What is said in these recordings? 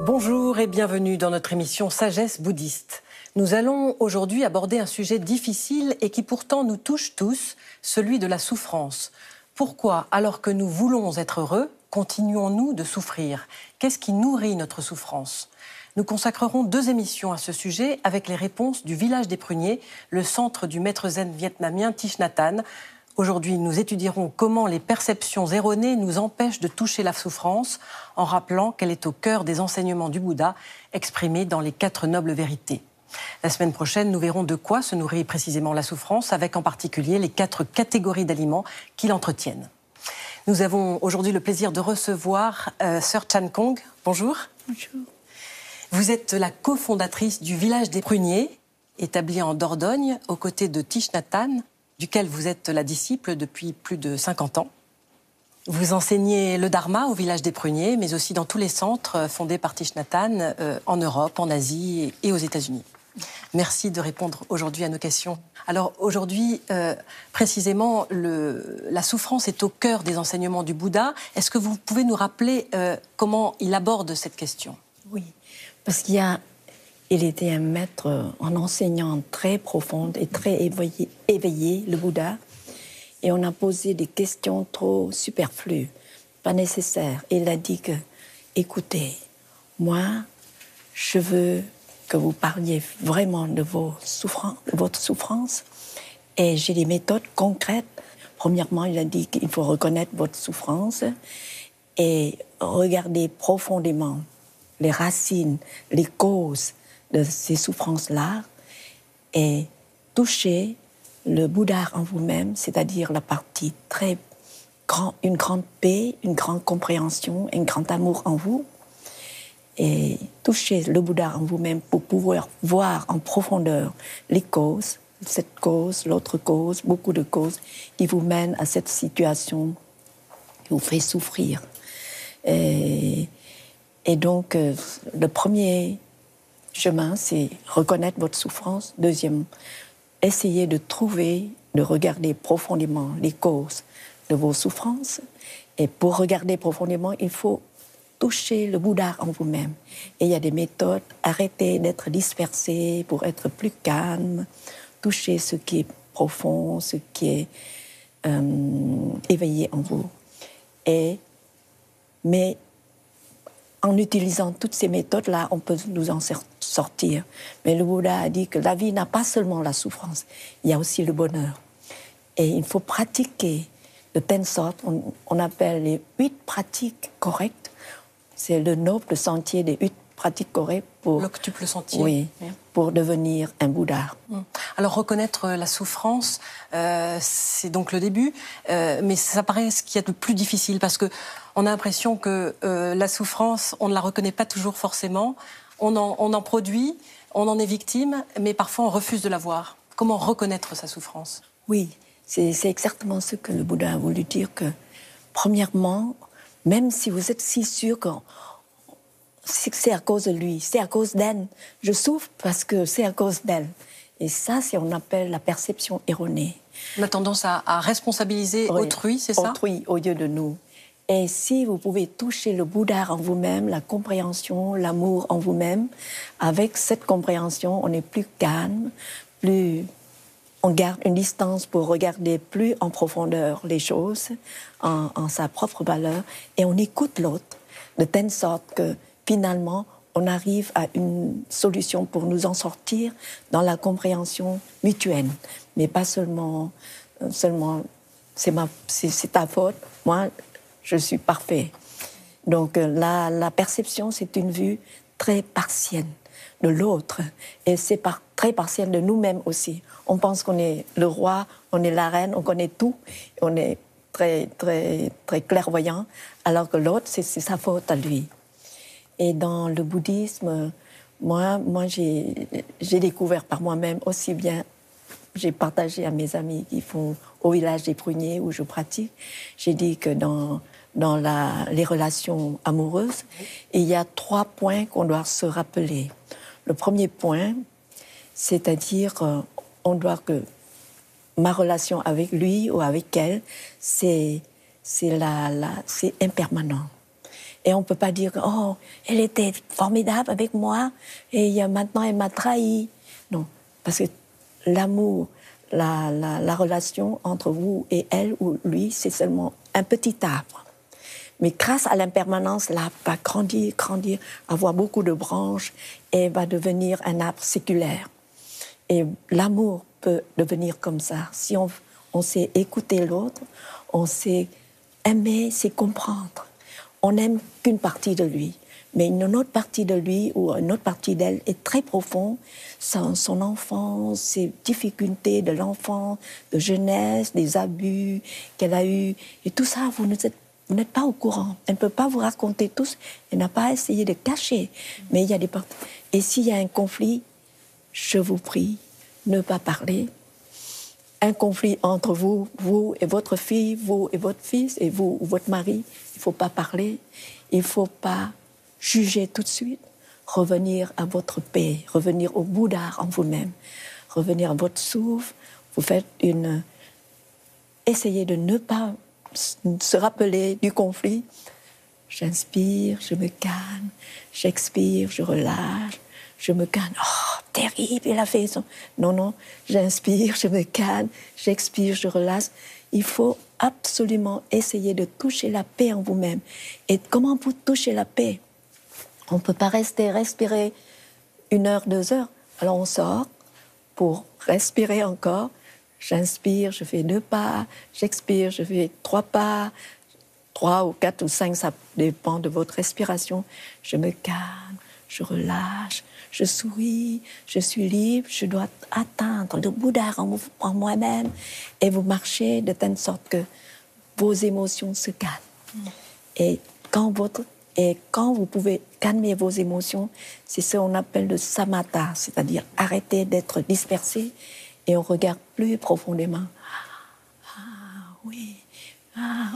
Bonjour et bienvenue dans notre émission Sagesse bouddhiste. Nous allons aujourd'hui aborder un sujet difficile et qui pourtant nous touche tous, celui de la souffrance. Pourquoi, alors que nous voulons être heureux, continuons-nous de souffrir? Qu'est-ce qui nourrit notre souffrance? Nous consacrerons 2 émissions à ce sujet avec les réponses du village des Pruniers, le centre du maître zen vietnamien Thich Nhat Hanh. Aujourd'hui, nous étudierons comment les perceptions erronées nous empêchent de toucher la souffrance, en rappelant qu'elle est au cœur des enseignements du Bouddha, exprimés dans les 4 nobles vérités. La semaine prochaine, nous verrons de quoi se nourrit précisément la souffrance, avec en particulier les 4 catégories d'aliments qui l'entretiennent. Nous avons aujourd'hui le plaisir de recevoir Sœur Chan Kong. Bonjour. Bonjour. Vous êtes la cofondatrice du village des Pruniers, établi en Dordogne, aux côtés de Thich Nhat Hanh, duquel vous êtes la disciple depuis plus de 50 ans. Vous enseignez le Dharma au village des Pruniers, mais aussi dans tous les centres fondés par Thich Nhat Hanh en Europe, en Asie et aux États-Unis. Merci de répondre aujourd'hui à nos questions. Alors aujourd'hui, précisément, la souffrance est au cœur des enseignements du Bouddha. Est-ce que vous pouvez nous rappeler comment il aborde cette question? Oui, parce qu'il était un maître, un enseignant très profond et très éveillé, le Bouddha. Et on a posé des questions trop superflues, pas nécessaires. Et il a dit que, écoutez, moi, je veux que vous parliez vraiment de votre souffrance. Et j'ai des méthodes concrètes. Premièrement, il a dit qu'il faut reconnaître votre souffrance et regarder profondément les racines, les causes de ces souffrances-là et toucher le Bouddha en vous-même, c'est-à-dire la partie une grande paix, une grande compréhension, un grand amour en vous, et toucher le Bouddha en vous-même pour pouvoir voir en profondeur les causes, cette cause, l'autre cause, beaucoup de causes qui vous mènent à cette situation qui vous fait souffrir. Et donc, le premier chemin, c'est reconnaître votre souffrance. Deuxième, essayer de regarder profondément les causes de vos souffrances. Et pour regarder profondément, il faut toucher le Bouddha en vous-même. Et il y a des méthodes, arrêtez d'être dispersé pour être plus calme, toucher ce qui est profond, ce qui est éveillé en vous. Mais en utilisant toutes ces méthodes-là, on peut nous en sortir. Mais le Bouddha a dit que la vie n'a pas seulement la souffrance, il y a aussi le bonheur. Et il faut pratiquer de telle sorte, on appelle les 8 pratiques correctes. C'est le noble sentier des 8 pratiques correctes pour... L'octuple sentier. Oui, pour devenir un Bouddha. Alors reconnaître la souffrance, c'est donc le début, mais ça paraît ce qu'il y a de plus difficile, parce qu'on a l'impression que la souffrance, on ne la reconnaît pas toujours forcément, on en produit, on en est victime, mais parfois on refuse de la voir. Comment reconnaître sa souffrance? Oui, c'est exactement ce que le Bouddha a voulu dire, que premièrement, même si vous êtes si sûr que c'est à cause de lui, c'est à cause d'elle, je souffre parce que c'est à cause d'elle. Et ça, c'est on appelle la perception erronée. On a tendance à responsabiliser autrui, c'est ça? Autrui au lieu de nous. Et si vous pouvez toucher le Bouddha en vous-même, la compréhension, l'amour en vous-même, avec cette compréhension, on est plus calme, on garde une distance pour regarder plus en profondeur les choses, en sa propre valeur, et on écoute l'autre, de telle sorte que finalement, on arrive à une solution pour nous en sortir dans la compréhension mutuelle. Mais pas seulement c'est ta faute, moi, je suis parfait. Donc la perception, c'est une vue très partielle de l'autre. Et c'est très partielle de nous-mêmes aussi. On pense qu'on est le roi, on est la reine, on connaît tout, on est très, très, très clairvoyant, alors que l'autre, c'est sa faute à lui. Et dans le bouddhisme, moi j'ai découvert par moi-même aussi bien, j'ai partagé à mes amis qui font au village des Pruniers où je pratique, j'ai dit que dans les relations amoureuses, il y a 3 points qu'on doit se rappeler. Le premier point, c'est-à-dire on doit que ma relation avec lui ou avec elle, c'est impermanent. Et on ne peut pas dire, oh, elle était formidable avec moi, et maintenant elle m'a trahi. Non, parce que l'amour, la relation entre vous et elle ou lui, c'est seulement un petit arbre. Mais grâce à l'impermanence, l'arbre va grandir, grandir, avoir beaucoup de branches et va devenir un arbre séculaire. Et l'amour peut devenir comme ça. Si on sait écouter l'autre, on sait aimer, c'est comprendre. On n'aime qu'une partie de lui. Mais une autre partie de lui ou une autre partie d'elle est très profonde. Son enfance, ses difficultés de l'enfant, de jeunesse, des abus qu'elle a eus. Et tout ça, vous n'êtes pas au courant. Elle ne peut pas vous raconter tout. Elle n'a pas essayé de cacher. Mais il y a des parties. Et s'il y a un conflit, je vous prie, ne pas parler. Un conflit entre vous et votre fille, vous et votre fils, et vous ou votre mari, il ne faut pas parler. Il ne faut pas juger tout de suite. Revenir à votre paix, revenir au Bouddha en vous-même, revenir à votre souffle. Vous faites essayez de ne pas se rappeler du conflit. J'inspire, je me calme. J'expire, je relâche. Je me calme. Oh, terrible, il a fait ça. Non, non, j'inspire, je me calme. J'expire, je relâche. Il faut absolument essayer de toucher la paix en vous-même. Et comment vous touchez la paix? On ne peut pas respirer 1 heure, 2 heures. Alors on sort pour respirer encore. J'inspire, je fais 2 pas. J'expire, je fais 3 pas. 3 ou 4 ou 5, ça dépend de votre respiration. Je me calme, je relâche, je souris, je suis libre, je dois atteindre le Bouddha en moi-même. Et vous marchez de telle sorte que vos émotions se calment. Et quand vous pouvez calmer vos émotions, c'est ce qu'on appelle le samatha, c'est-à-dire arrêter d'être dispersé et on regarde plus profondément. Ah oui,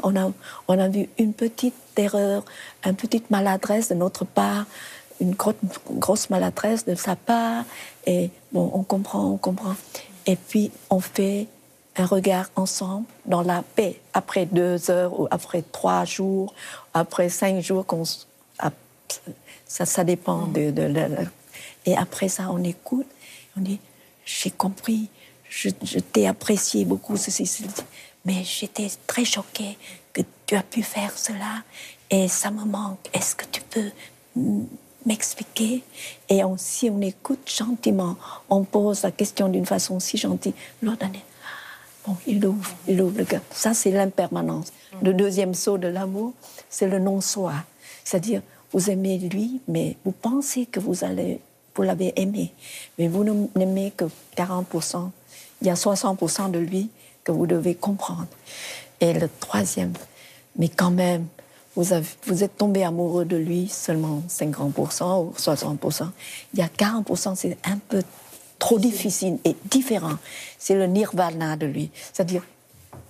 on a vu une petite erreur, une petite maladresse de notre part, une grosse maladresse de sa part, et bon, on comprend. Et puis on fait un regard ensemble dans la paix. Après 2 heures, ou après 3 jours, après 5 jours, ça dépend et après ça, on écoute, on dit, j'ai compris, je t'ai apprécié beaucoup, ceci, mais j'étais très choquée que tu as pu faire cela, et ça me manque. Est-ce que tu peux m'expliquer? Et si on écoute gentiment, on pose la question d'une façon si gentille, l'autre dit, bon, il ouvre le cœur. Ça, c'est l'impermanence. Le deuxième saut de l'amour, c'est le non-soi. C'est-à-dire, vous aimez lui, mais vous pensez que vous l'avez aimé, mais vous n'aimez que 40%. Il y a 60% de lui que vous devez comprendre. Et le troisième, mais quand même, vous êtes tombé amoureux de lui seulement 50% ou 60%. Il y a 40%, c'est un peu trop difficile et différent. C'est le nirvana de lui. C'est-à-dire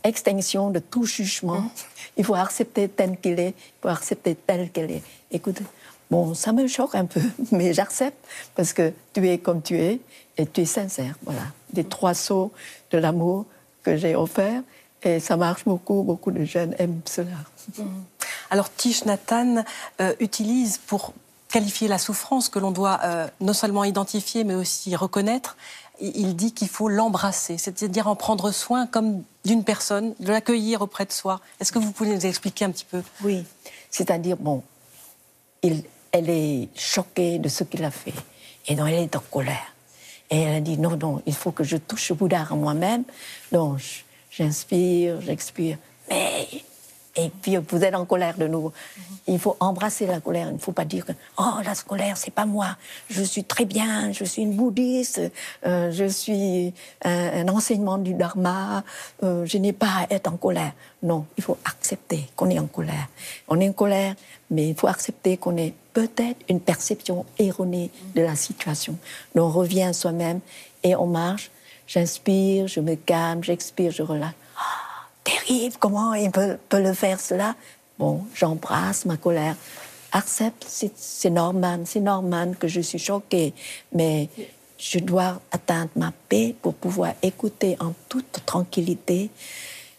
extinction de tout jugement. Il faut accepter tel qu'il est, il faut accepter tel qu'elle est. Écoute, bon, ça me choque un peu, mais j'accepte parce que tu es comme tu es et tu es sincère. Voilà, des 3 sauts de l'amour que j'ai offerts et ça marche beaucoup. Beaucoup de jeunes aiment cela. Alors Thich Nhat Hanh utilise pour qualifier la souffrance que l'on doit non seulement identifier mais aussi reconnaître. Il dit qu'il faut l'embrasser, c'est-à-dire en prendre soin comme d'une personne, de l'accueillir auprès de soi. Est-ce que vous pouvez nous expliquer un petit peu? Oui, c'est-à-dire, bon, elle est choquée de ce qu'il a fait. Et donc, elle est en colère. Et elle a dit, non, il faut que je touche le Bouddha en moi-même. Donc, j'inspire, j'expire. Mais... Et puis, vous êtes en colère de nouveau. Il faut embrasser la colère. Il ne faut pas dire que « Oh, la colère, c'est pas moi. Je suis très bien, je suis une bouddhiste, je suis un enseignement du dharma, je n'ai pas à être en colère. » Non, il faut accepter qu'on est en colère. On est en colère, mais il faut accepter qu'on ait peut-être une perception erronée de la situation. Donc, on revient à soi-même et on marche. J'inspire, je me calme, j'expire, je relâche. Terrible, comment il peut le faire cela? Bon, j'embrasse ma colère. Accepte, c'est normal que je suis choquée, mais je dois atteindre ma paix pour pouvoir écouter en toute tranquillité.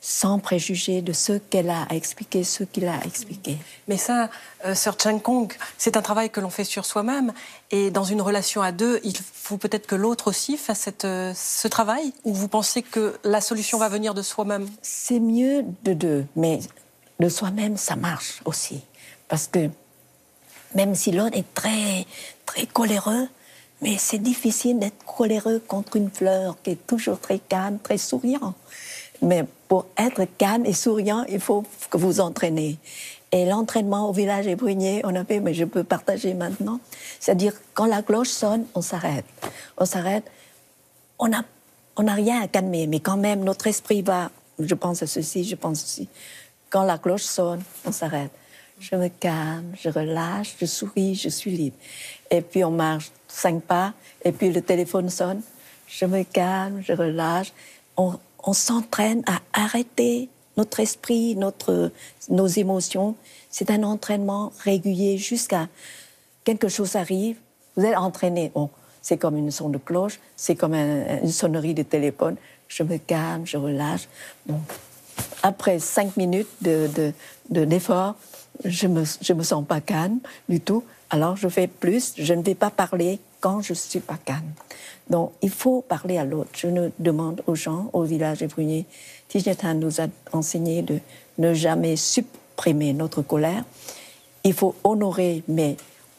sans préjugés de ce qu'elle a expliqué, ce qu'il a expliqué. Mais ça, Sœur Chan Kong, c'est un travail que l'on fait sur soi-même. Et dans une relation à deux, il faut peut-être que l'autre aussi fasse ce travail. Ou vous pensez que la solution va venir de soi-même? C'est mieux de deux, mais de soi-même, ça marche aussi. Parce que même si l'autre est très, très coléreux, mais c'est difficile d'être coléreux contre une fleur qui est toujours très calme, très souriant. Mais pour être calme et souriant, il faut que vous entraînez. Et l'entraînement au village Ébrunier, on a fait, mais je peux partager maintenant, c'est-à-dire quand la cloche sonne, on s'arrête. On s'arrête, on n'a rien à calmer, mais quand même notre esprit va, je pense à ceci, je pense à ceci. Quand la cloche sonne, on s'arrête. Je me calme, je relâche, je souris, je suis libre. Et puis on marche 5 pas, et puis le téléphone sonne. Je me calme, je relâche. On s'entraîne à arrêter notre esprit, nos émotions. C'est un entraînement régulier jusqu'à quelque chose arrive. Vous êtes entraîné. Bon, c'est comme une son de cloche, c'est comme une sonnerie de téléphone. Je me calme, je relâche. Bon. Après 5 minutes d'effort, je me sens pas calme du tout. Alors je fais plus, je ne vais pas parler quand je suis pas calme. Donc il faut parler à l'autre. Je demande aux gens au village Ébrunier, Thich Nhat Hanh nous a enseigné de ne jamais supprimer notre colère. Il faut honorer, mais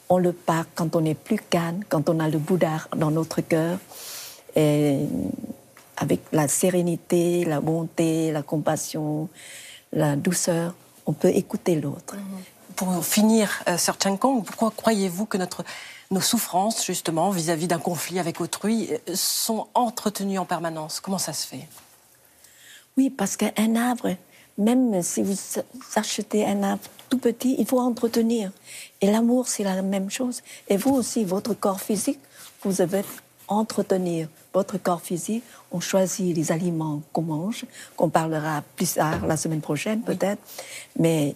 on le part quand on est plus calme, quand on a le Bouddha dans notre cœur, et avec la sérénité, la bonté, la compassion, la douceur, on peut écouter l'autre. Pour finir, Sœur Chan Kong, pourquoi croyez-vous que nos souffrances, justement, vis-à-vis d'un conflit avec autrui, sont entretenues en permanence? Comment ça se fait? Oui, parce qu'un arbre, même si vous achetez un arbre tout petit, il faut entretenir. Et l'amour, c'est la même chose. Et vous aussi, votre corps physique, vous devez entretenir votre corps physique. On choisit les aliments qu'on mange, qu'on parlera plus tard, la semaine prochaine peut-être. Mais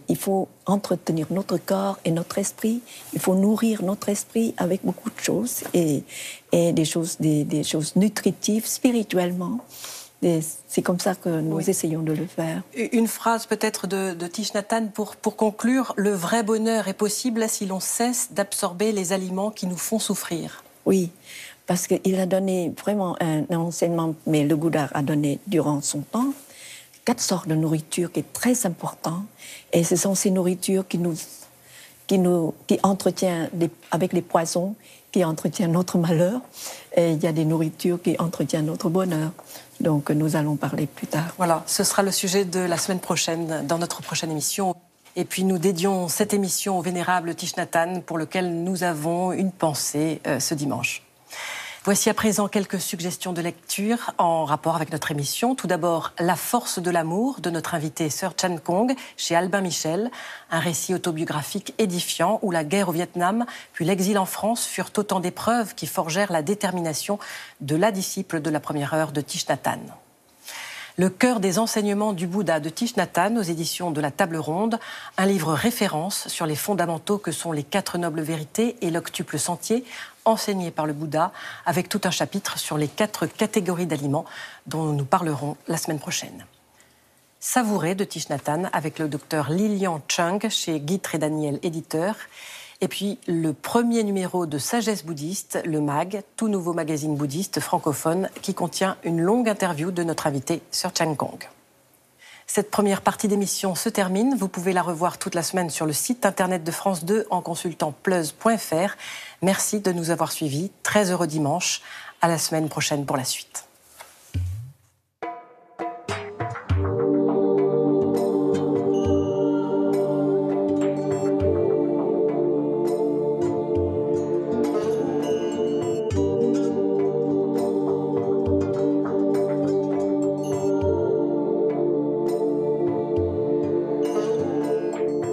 il faut entretenir notre corps et notre esprit. Il faut nourrir notre esprit avec beaucoup de choses et des choses nutritives spirituellement. C'est comme ça que nous essayons de le faire. Une phrase peut-être de Thich Nhat Hanh pour conclure. Le vrai bonheur est possible si l'on cesse d'absorber les aliments qui nous font souffrir. Oui, parce qu'il a donné vraiment un enseignement, mais le Bouddha a donné durant son temps 4 sortes de nourriture qui est très important. Et ce sont ces nourritures qui entretiennent avec les poisons, qui entretiennent notre malheur. Et il y a des nourritures qui entretiennent notre bonheur. Donc nous allons parler plus tard. Voilà, ce sera le sujet de la semaine prochaine, dans notre prochaine émission. Et puis nous dédions cette émission au vénérable Thich Nhat Hanh, pour lequel nous avons une pensée ce dimanche. Voici à présent quelques suggestions de lecture en rapport avec notre émission. Tout d'abord, La force de l'amour de notre invitée Sœur Chan Kong, chez Albin Michel. Un récit autobiographique édifiant où la guerre au Vietnam puis l'exil en France furent autant d'épreuves qui forgèrent la détermination de la disciple de la première heure de Thich Nhat Hanh. Le cœur des enseignements du Bouddha de Thich Nhat Hanh aux éditions de la Table Ronde, un livre référence sur les fondamentaux que sont les 4 nobles vérités et l'octuple sentier, enseigné par le Bouddha, avec tout un chapitre sur les 4 catégories d'aliments dont nous parlerons la semaine prochaine. Savourer de Thich Nhat Hanh avec le docteur Lilian Chung chez Guy Trédaniel, éditeur. Et puis le premier numéro de Sagesse bouddhiste, le MAG, tout nouveau magazine bouddhiste francophone qui contient une longue interview de notre invitée Sœur Chan Kong. Cette première partie d'émission se termine. Vous pouvez la revoir toute la semaine sur le site internet de France 2 en consultant pleuse.fr. Merci de nous avoir suivis. Très heureux dimanche. À la semaine prochaine pour la suite.